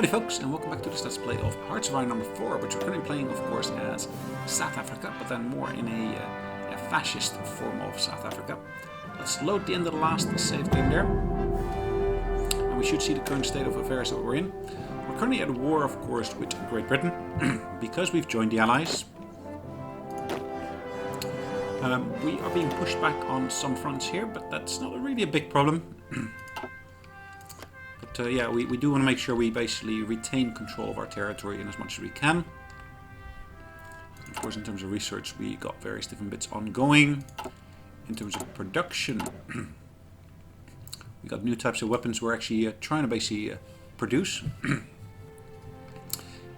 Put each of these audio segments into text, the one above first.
Howdy folks, and welcome back to this Let's Play of HOI4 number 4, which we're currently playing, of course, as South Africa, but then more in a fascist form of South Africa. Let's load the end of the last save game there. And we should see the current state of affairs that we're in. We're currently at war, of course, with Great Britain, because we've joined the Allies. We are being pushed back on some fronts here, but that's not really a big problem. But yeah, we do want to make sure we basically retain control of our territory in as much as we can. Of course, in terms of research, we got various different bits ongoing. In terms of production, we got new types of weapons we're actually trying to basically produce.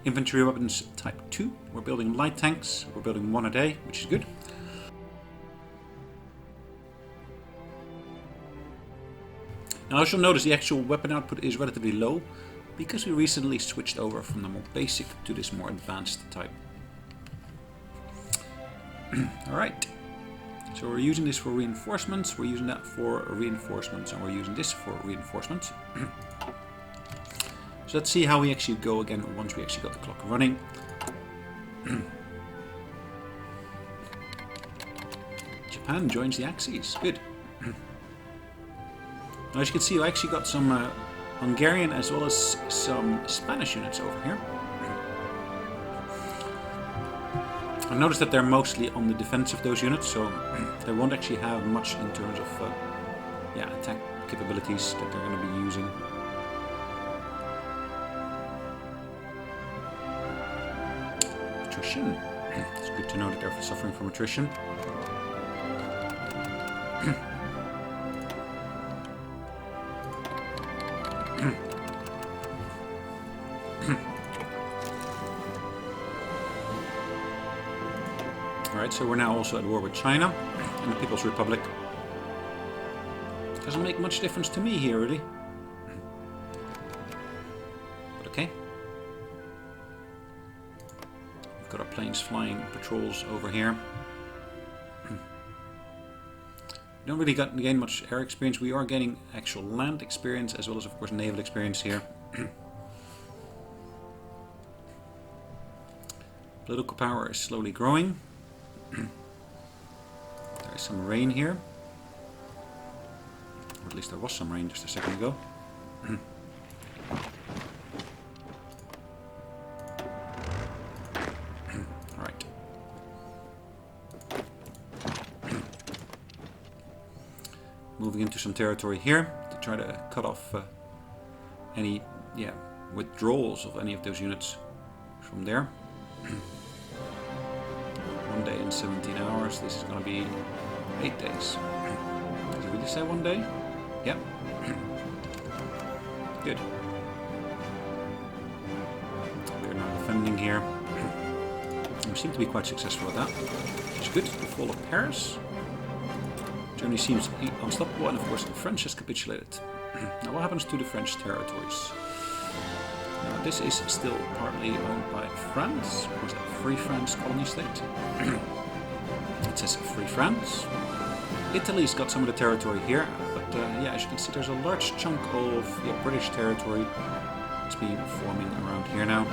Infantry weapons type 2. We're building light tanks. We're building one a day, which is good. Now, as you'll notice, the actual weapon output is relatively low because we recently switched over from the more basic to this more advanced type. Alright, so we're using this for reinforcements, we're using that for reinforcements, and we're using this for reinforcements. So let's see how we actually go again once we actually got the clock running. Japan joins the Axis, good. Now, as you can see, I actually got some Hungarian as well as some Spanish units over here. I've noticed that they're mostly on the defense of those units, so they won't actually have much in terms of attack capabilities that they're going to be using. Attrition. It's good to know that they're suffering from attrition. Alright, so we're now also at war with China and the People's Republic. Doesn't make much difference to me here, really. But okay. We've got our planes flying patrols over here. We don't really gain much air experience. We are gaining actual land experience as well as, of course, naval experience here. Political power is slowly growing. There is some rain here. Or at least there was some rain just a second ago. Alright. Moving into some territory here to try to cut off any withdrawals of any of those units from there. 1 day and 17 hours. This is going to be 8 days. Does it really say 1 day? Yep. Good. We're now defending here. We seem to be quite successful at that, which is good. The fall of Paris. Germany seems unstoppable, and of course the French has capitulated. Now, what happens to the French territories? This is still partly owned by France. Or is it Free France colony state? It says Free France. Italy's got some of the territory here, but yeah, as you can see, there's a large chunk of British territory that's been forming around here now.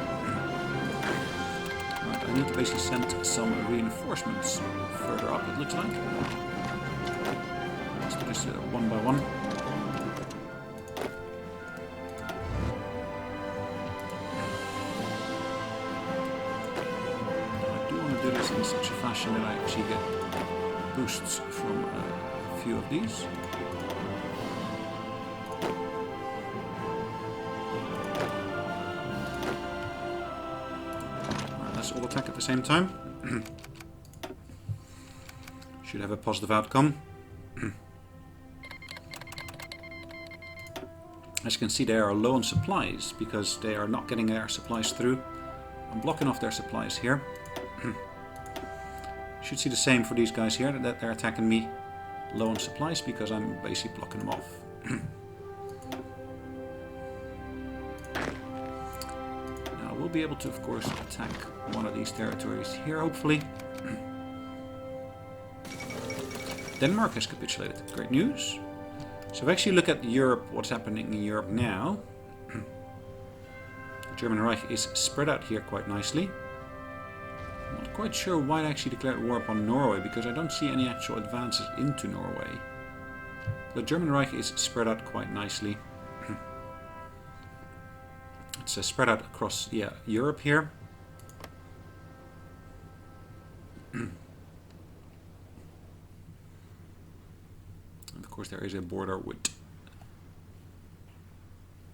Right, I need to basically send some reinforcements further up, it looks like. Let's do this one by one. In such a fashion that I actually get boosts from a few of these. Right, let's all attack at the same time. Should have a positive outcome. As you can see, they are low on supplies because they are not getting their supplies through. I'm blocking off their supplies here. Should see the same for these guys here, that they're attacking me low on supplies because I'm basically blocking them off. Now we'll be able to, of course, attack one of these territories here, hopefully. Denmark has capitulated. Great news. So if we actually look at Europe, what's happening in Europe now, German Reich is spread out here quite nicely. I'm not quite sure why they actually declared war upon Norway, because I don't see any actual advances into Norway. The German Reich is spread out quite nicely. It's spread out across, yeah, Europe here. And of course there is a border with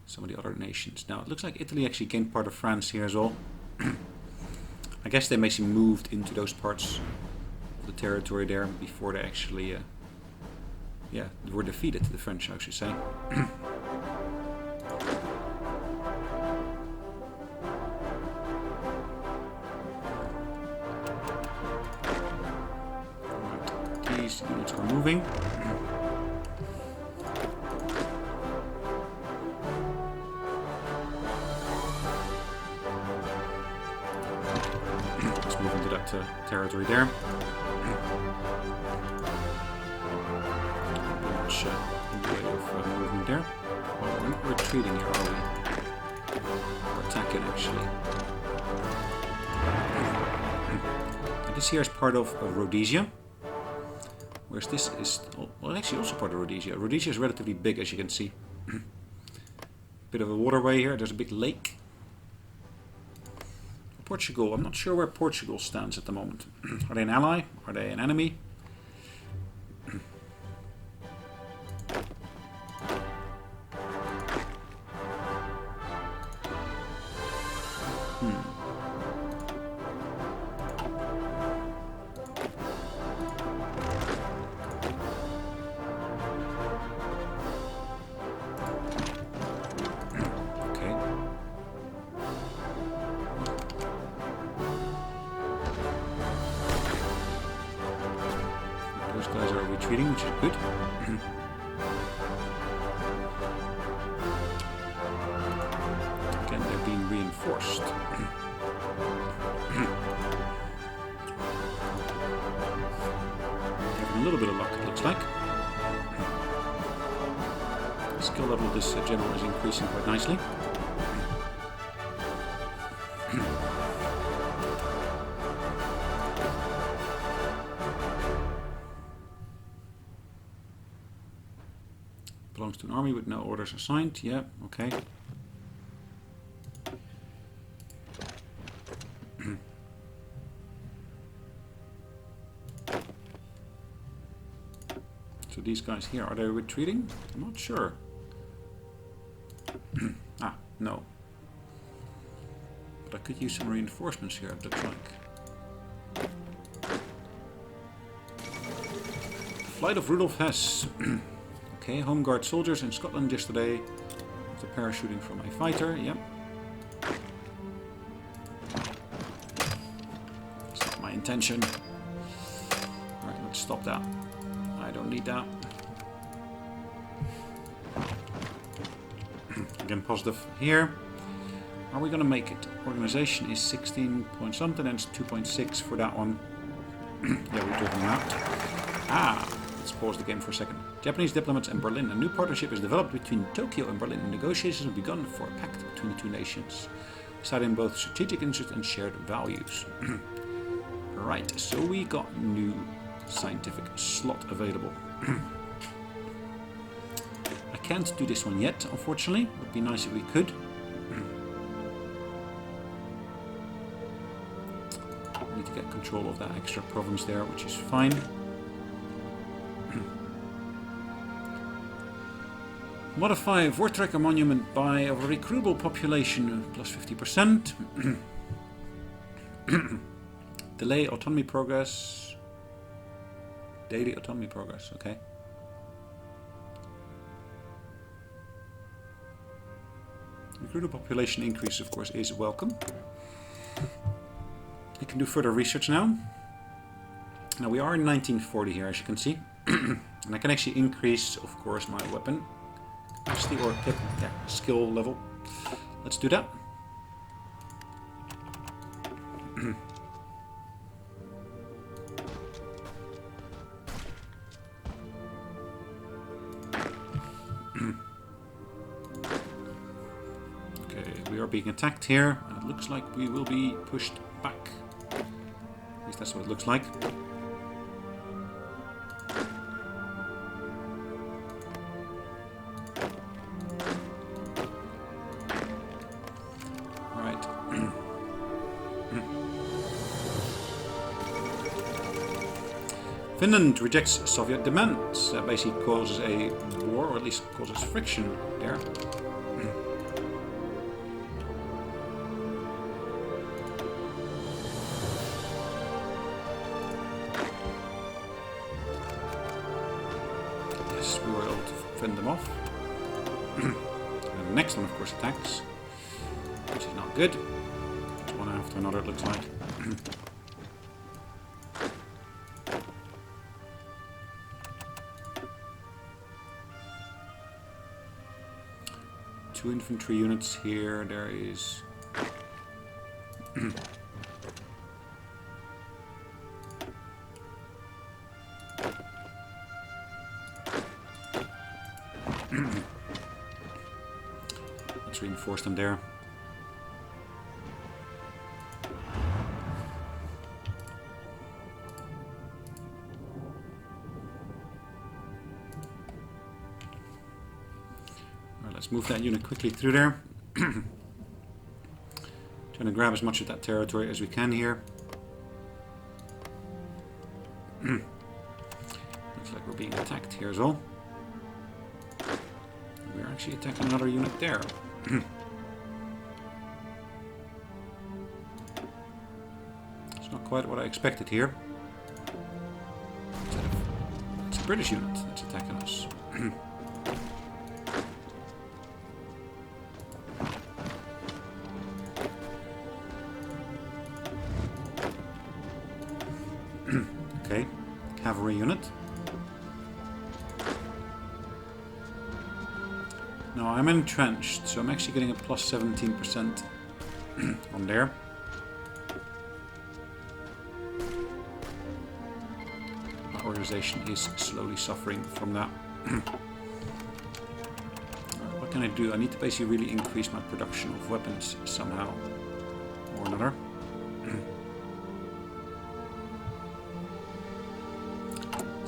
some of the other nations. Now it looks like Italy actually gained part of France here as well. I guess they basically moved into those parts of the territory there before they actually yeah, were defeated, the French I should say. These units are moving. Let's move into that territory there. Pretty much in the way of movement there. Well, we're not retreating here, are we? We're attacking actually. And this here is part of Rhodesia. Whereas this is, well, actually also part of Rhodesia. Rhodesia is relatively big, as you can see. Bit of a waterway here. There's a big lake. Portugal. I'm not sure where Portugal stands at the moment. Are they an ally? Are they an enemy? Those guys are retreating, which is good. Again, they're being reinforced. Having a little bit of luck, it looks like. The skill level of this general is increasing quite nicely. Belongs to an army with no orders assigned. Yeah, okay. So these guys here, are they retreating? I'm not sure. Ah, no. But I could use some reinforcements here, it looks like. Flight of Rudolf Hess. Okay, Home Guard soldiers in Scotland yesterday after parachuting from a fighter. Yep. That's not my intention. Alright, let's stop that. I don't need that. Again, positive here. Are we going to make it? Organization is 16 point something and it's 2.6 for that one. Yeah, we've driven that. Ah! Let's pause the game for a second. Japanese diplomats in Berlin. A new partnership is developed between Tokyo and Berlin. Negotiations have begun for a pact between the two nations, citing both strategic interest and shared values. Right, so we got new scientific slot available. I can't do this one yet, unfortunately. It would be nice if we could. We need to get control of that extra province there, which is fine. Modify Vortrekker monument by a recruitable population plus 50%. Delay autonomy progress. Daily autonomy progress, okay. Recruitable population increase, of course, is welcome. I can do further research now. Now we are in 1940 here, as you can see. And I can actually increase, of course, my weapon capacity or skill level. Let's do that. Okay, we are being attacked here, and it looks like we will be pushed back. At least that's what it looks like. Alright. Finland rejects Soviet demands. That basically causes a war, or at least causes friction there. Yes, we were able to fend them off. And the next one, of course, attacks, which is not good. It's one after another, it looks like. 2 infantry units here. There is let's reinforce them there. Let's move that unit quickly through there. Trying to grab as much of that territory as we can here. Looks like we're being attacked here as well. We're actually attacking another unit there. It's not quite what I expected here. It's a British unit that's attacking us. Okay, cavalry unit. Now I'm entrenched, so I'm actually getting a plus 17% on there. My organization is slowly suffering from that. What can I do? I need to basically really increase my production of weapons somehow or another.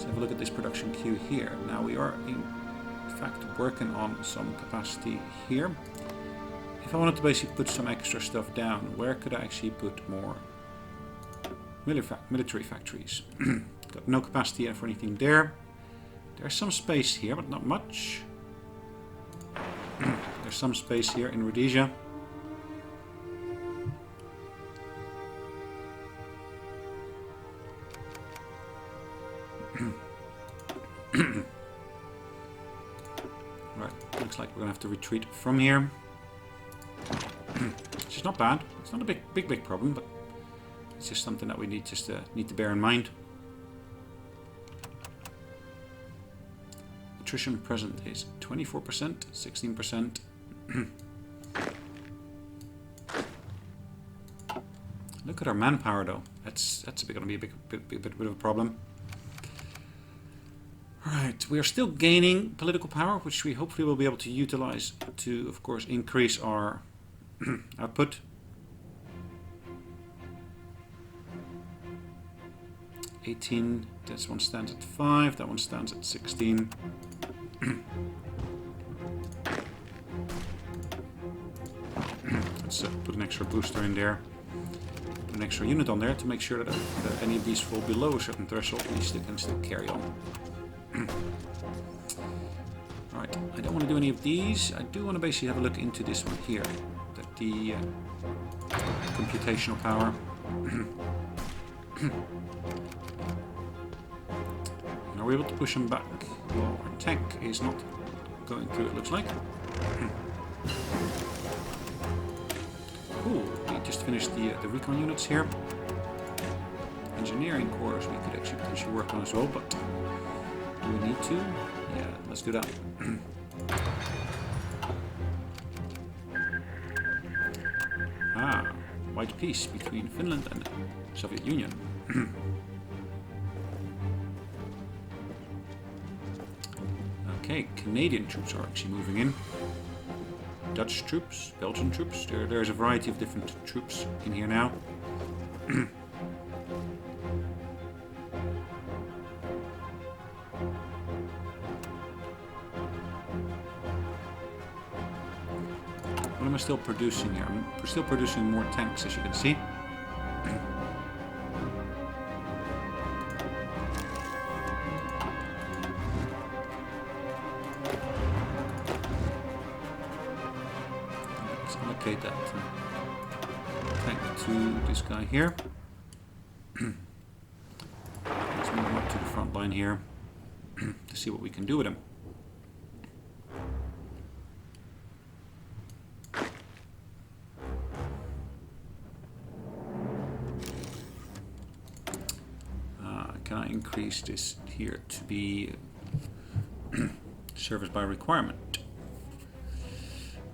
Have a look at this production queue here. Now we are in fact working on some capacity here. If I wanted to basically put some extra stuff down, where could I actually put more military factories? Got no capacity for anything there. There's some space here, but not much. There's some space here in Rhodesia. Right, looks like we're gonna have to retreat from here. Which is not bad. It's not a big problem, but it's just something that we need to bear in mind. Attrition present is 24%, 16%. Look at our manpower though. That's going to be a bit of a problem. Alright, we are still gaining political power, which we hopefully will be able to utilize to, of course, increase our output. $18, this one stands at 5, that one stands at 16. Let's put an extra booster in there. Put an extra unit on there to make sure that if any of these fall below a certain threshold, these can still carry on. Alright, I don't want to do any of these. I do want to basically have a look into this one here. That the computational power. And are we able to push them back? Well, our tech is not going through, it looks like. Cool, we just finished the recon units here. Engineering cores we could actually potentially work on as well, but do we need to? Yeah, let's do that. White peace between Finland and the Soviet Union. Okay, Canadian troops are actually moving in. Dutch troops, Belgian troops. There's a variety of different troops in here now. What am I still producing here? I'm still producing more tanks, as you can see. Let's allocate that tank to this guy here. Let's move him up to the front line here to see what we can do with him. Can I increase this here to be service by requirement?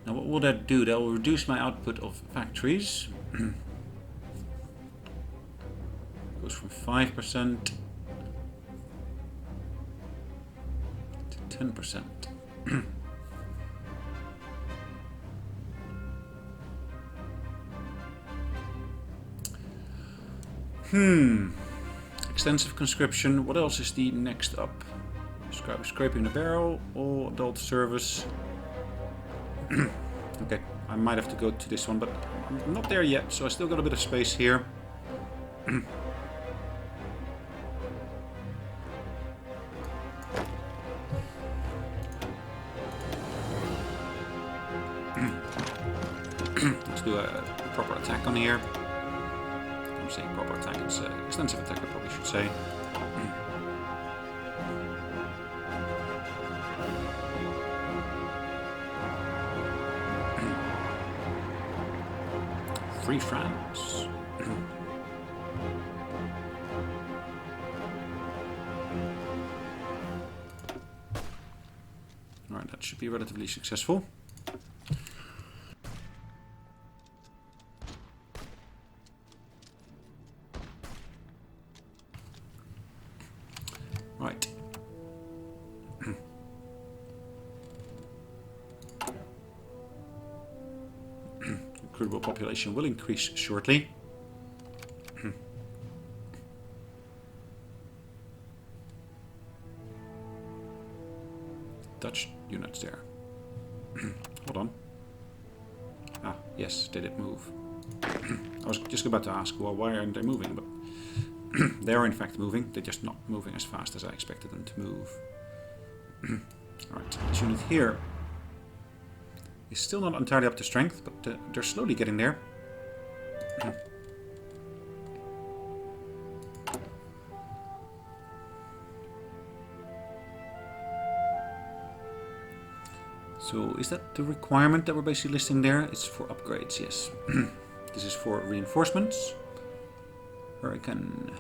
Now what will that do? That will reduce my output of factories. Goes from 5% to 10%. Extensive conscription. What else is the next up? Scraping the barrel or adult service. Okay, I might have to go to this one, but I'm not there yet, so I still got a bit of space here. Let's do a proper attack on here. I'm saying proper attack, it's extensive attack, I probably should say. Free France. Alright, that should be relatively successful. Right. Recruitable population will increase shortly. Dutch units there. Hold on. Ah, yes, they did move. I was just about to ask, well, why aren't they moving? But they are in fact moving. They're just not moving as fast as I expected them to move. Alright, this unit here is still not entirely up to strength, but they're slowly getting there. So is that the requirement that we're basically listing there? It's for upgrades, yes. This is for reinforcements. Hurricane.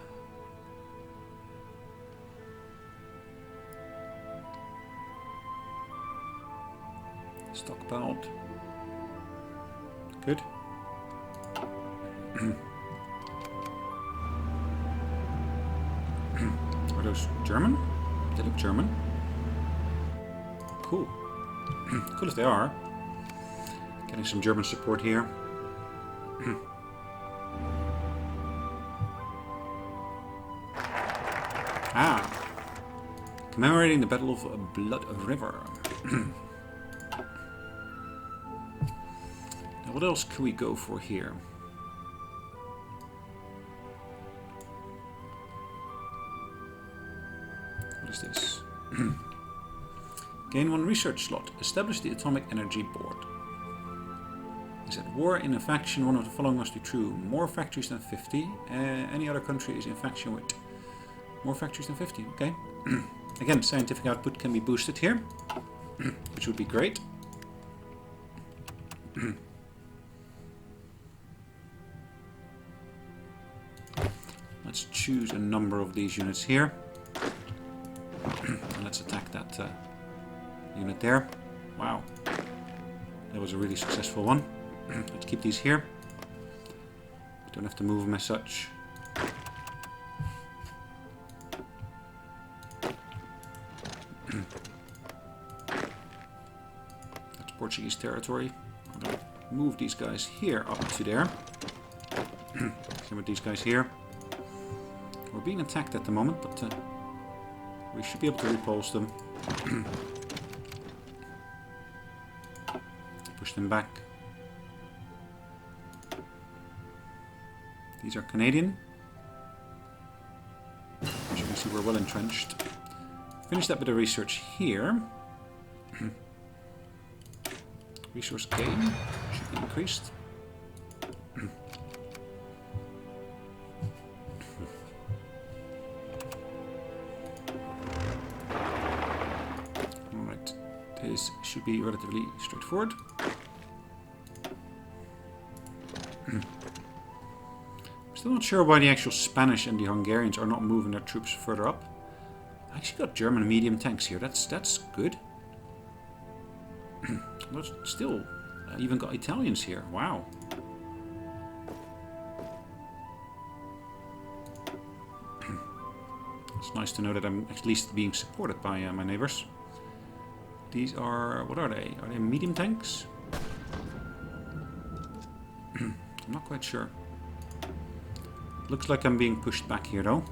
Stockpiled. Good. Are those German? They look German. Cool. Cool if they are. Getting some German support here. Ah. Commemorating the Battle of Blood River. Now what else can we go for here? What is this? Gain 1 research slot. Establish the Atomic Energy Board. Is at war in a faction, one of the following must be true. More factories than 50. Any other country is in faction with more factories than 50. Okay. Again, scientific output can be boosted here, which would be great. Let's choose a number of these units here. And let's attack that unit there. Wow. That was a really successful one. Let's keep these here. Don't have to move them as such. That's Portuguese territory. move these guys here up to there. Same with these guys here. We're being attacked at the moment, but we should be able to repulse them. Push them back. These are Canadian. As you can see, we're well entrenched. Finish that bit of research here. Resource gain should be increased. Alright, this should be relatively straightforward. Still not sure why the actual Spanish and the Hungarians are not moving their troops further up. I actually got German medium tanks here. That's good. But still, I even got Italians here. Wow. It's nice to know that I'm at least being supported by my neighbors. These are... what are they? Are they medium tanks? I'm not quite sure. Looks like I'm being pushed back here though.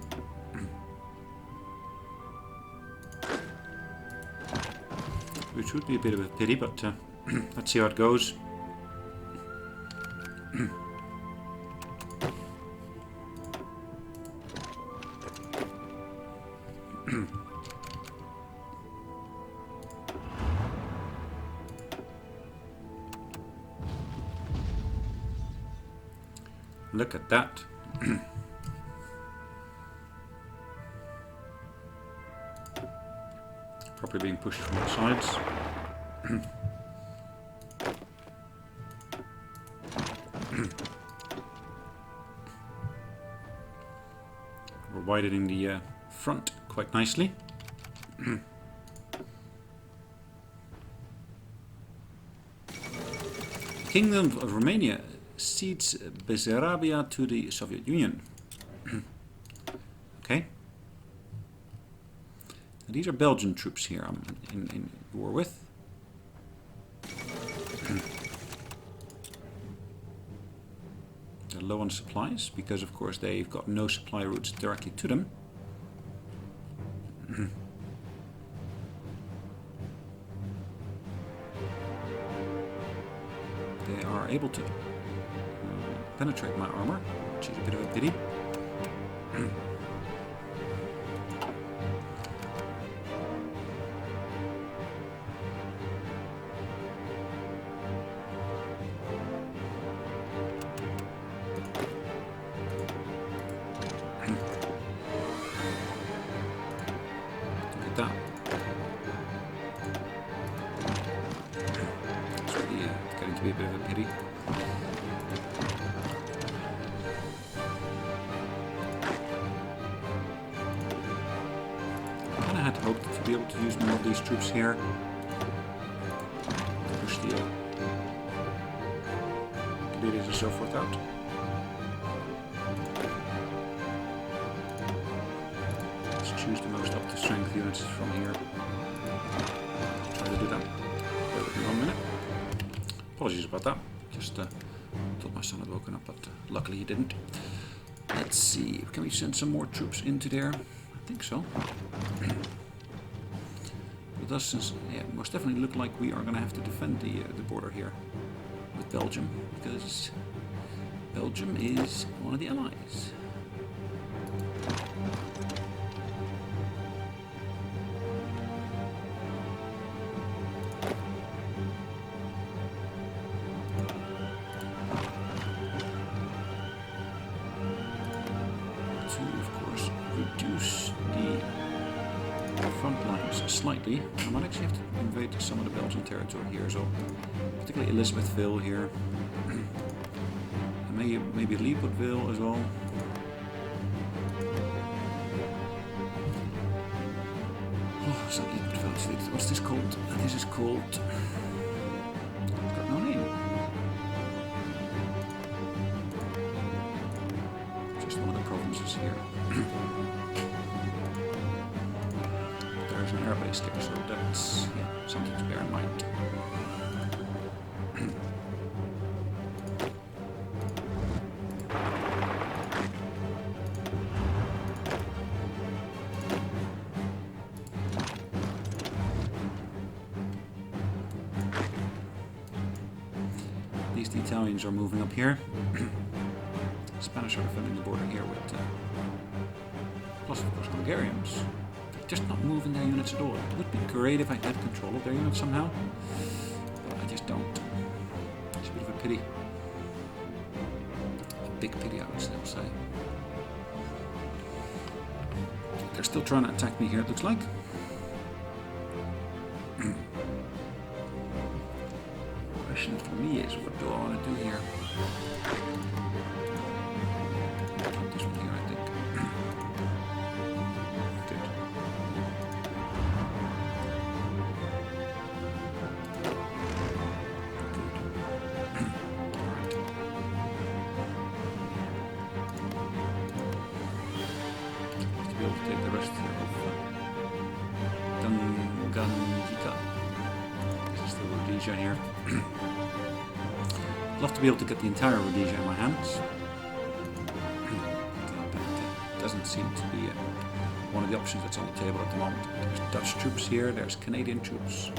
Which would be a bit of a pity, but let's see how it goes. Look at that. Probably being pushed from all sides. We're widening the front quite nicely. Kingdom of Romania cedes Bessarabia to the Soviet Union. Okay. These are Belgian troops here I'm in war with. They're low on supplies because, of course, they've got no supply routes directly to them. They are able to penetrate my armor, which is a bit of a pity. Troops here to push the leaders and so forth out. Let's choose the most up to strength units from here. Try to do that. Bear with me 1 minute. Apologies about that. Just thought my son had woken up, but luckily he didn't. Let's see. Can we send some more troops into there? I think so. It does, yeah, most definitely look like we are going to have to defend the border here with Belgium, because Belgium is one of the allies. To, of course, reduce the front lines slightly. I might actually have to invade some of the Belgian territory here as well, particularly Elizabethville here, and maybe Leopoldville as well. Oh, so Leopoldville. What's this called? This is called... I've got no name. Just one of the provinces here. There's an airbase there, so that's something to bear in mind. the Italians are moving up here. Spanish are defending the border here with plus of course Hungarians. They're just not moving their units at all. It would be great if I had control of their units somehow, but I just don't. It's a bit of a pity. A big pity, I would still say. They're still trying to attack me here, it looks like. Question for me is, what do I want to do here? This one here, I think. Good. Alright. To be able to take the rest here of Ganjika. This is the Rhodesia here. I'd love to be able to get the entire Rhodesia in my hands. That doesn't seem to be one of the options that's on the table at the moment. There's Dutch troops here, there's Canadian troops.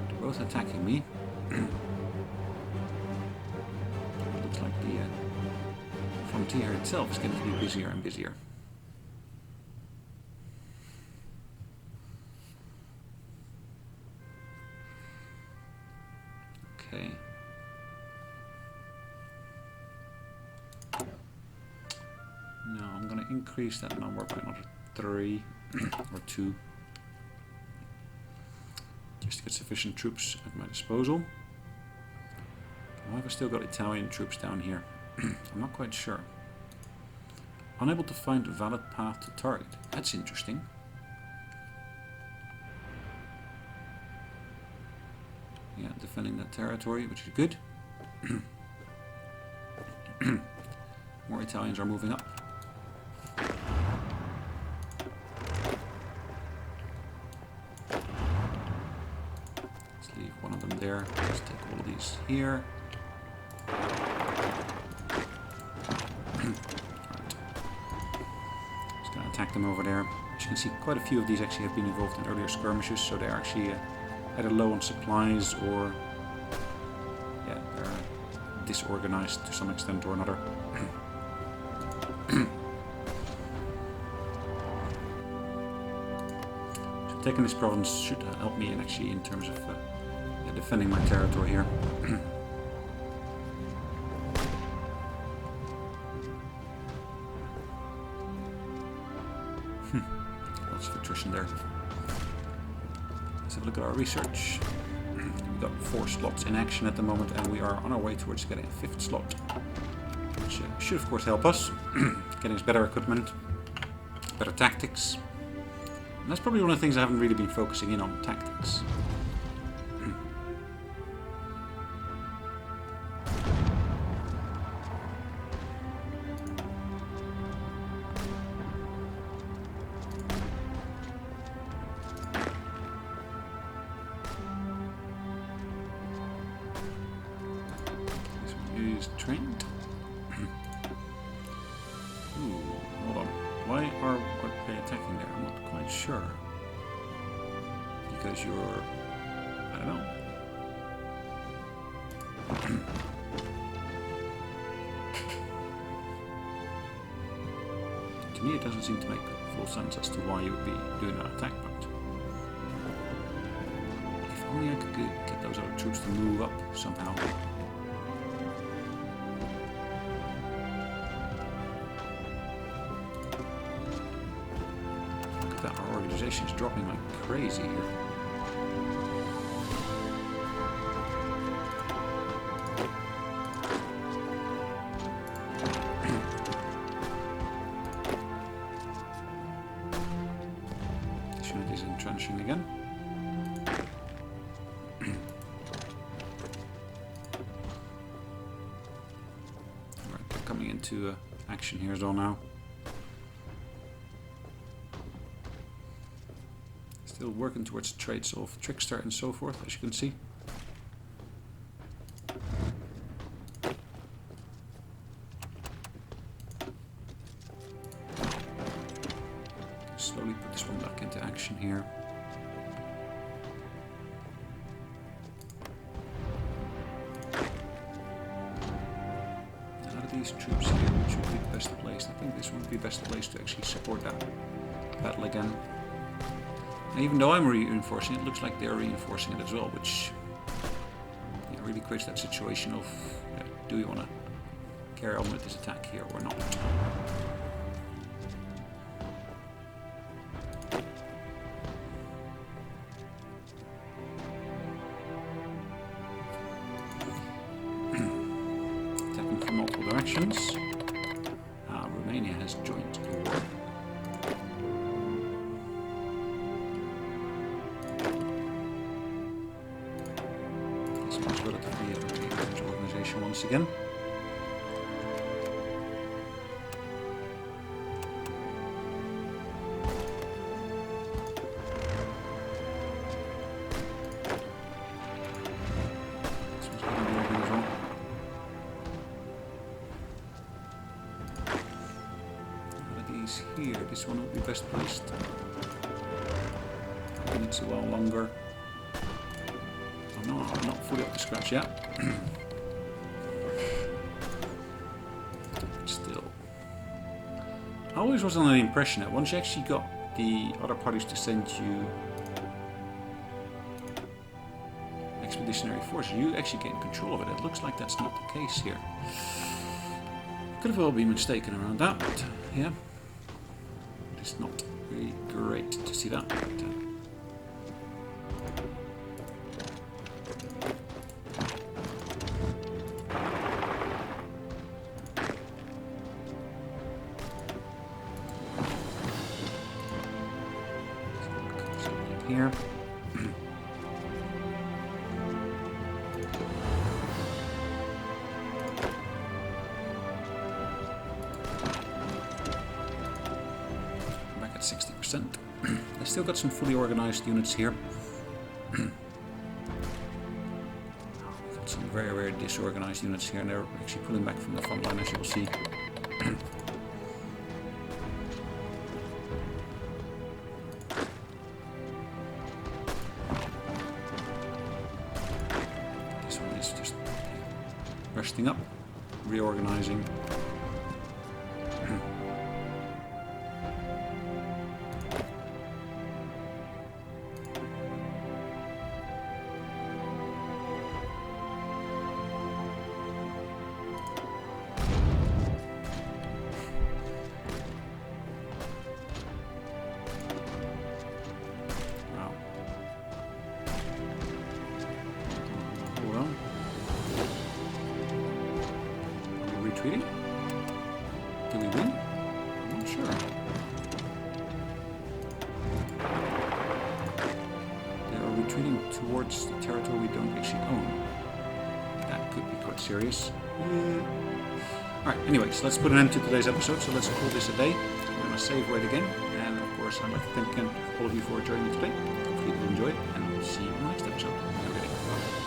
They're both attacking me. It looks like the frontier itself is going to be busier and busier. Okay. No, I'm going to increase that number by another 3 or 2. Just to get sufficient troops at my disposal. Why have I still got Italian troops down here? I'm not quite sure. Unable to find a valid path to target. That's interesting. Yeah, defending that territory, which is good. More Italians are moving up. Let's leave one of them there. Let's take all of these here. Alright. Just gonna attack them over there. As you can see, quite a few of these actually have been involved in earlier skirmishes, so they're actually either low on supplies or yeah, they're disorganized to some extent or another. So taking this province should help me actually in terms of defending my territory here. Lots of attrition there. Let's have a look at our research. We've got 4 slots in action at the moment, and we are on our way towards getting a 5th slot, which should of course help us. Getting us better equipment, better tactics. And that's probably one of the things I haven't really been focusing in on, tactics. Is trained. Ooh, hold on. Why are they attacking there? I'm not quite sure. Because you're... I don't know. To me it doesn't seem to make full sense as to why you would be doing an attack, but... If only I could get those other troops to move up somehow. Our organization is dropping like crazy here. This unit is entrenching again. Alright, they're coming into action here as well now. Still working towards traits of trickster and so forth, as you can see. Slowly put this one back into action here. these troops here, which would be the best placed? I think this would be best placed to actually support that battle again. And even though I'm reinforcing it, looks like they're reinforcing it as well, which really creates that situation of do we want to carry on with this attack here or not? Attacking from multiple directions. Romania has joined the war. This one's relatively large organization once again. Here, this one would be best placed. Needs a while longer. Oh no, I'm not fully up to scratch yet. Still. I always was under the impression that once you actually got the other parties to send you expeditionary forces, you actually gain control of it. It looks like that's not the case here. Could have well been mistaken around that, but yeah. It's not really great to see that. But, here. Back at 60%. I still got some fully organized units here. Got some very, very disorganized units here, and they're actually pulling back from the front line, as you will see. Resting up, reorganizing. Wow. Well. Retreating? Do we win? I'm not sure. They are retreating towards the territory we don't actually own. That could be quite serious. Alright, anyways, let's put an end to today's episode, so let's call this a day. We're going to save right again, and of course I'd like to thank again all of you for joining me today. Hopefully you enjoyed, and we'll see you in the next episode.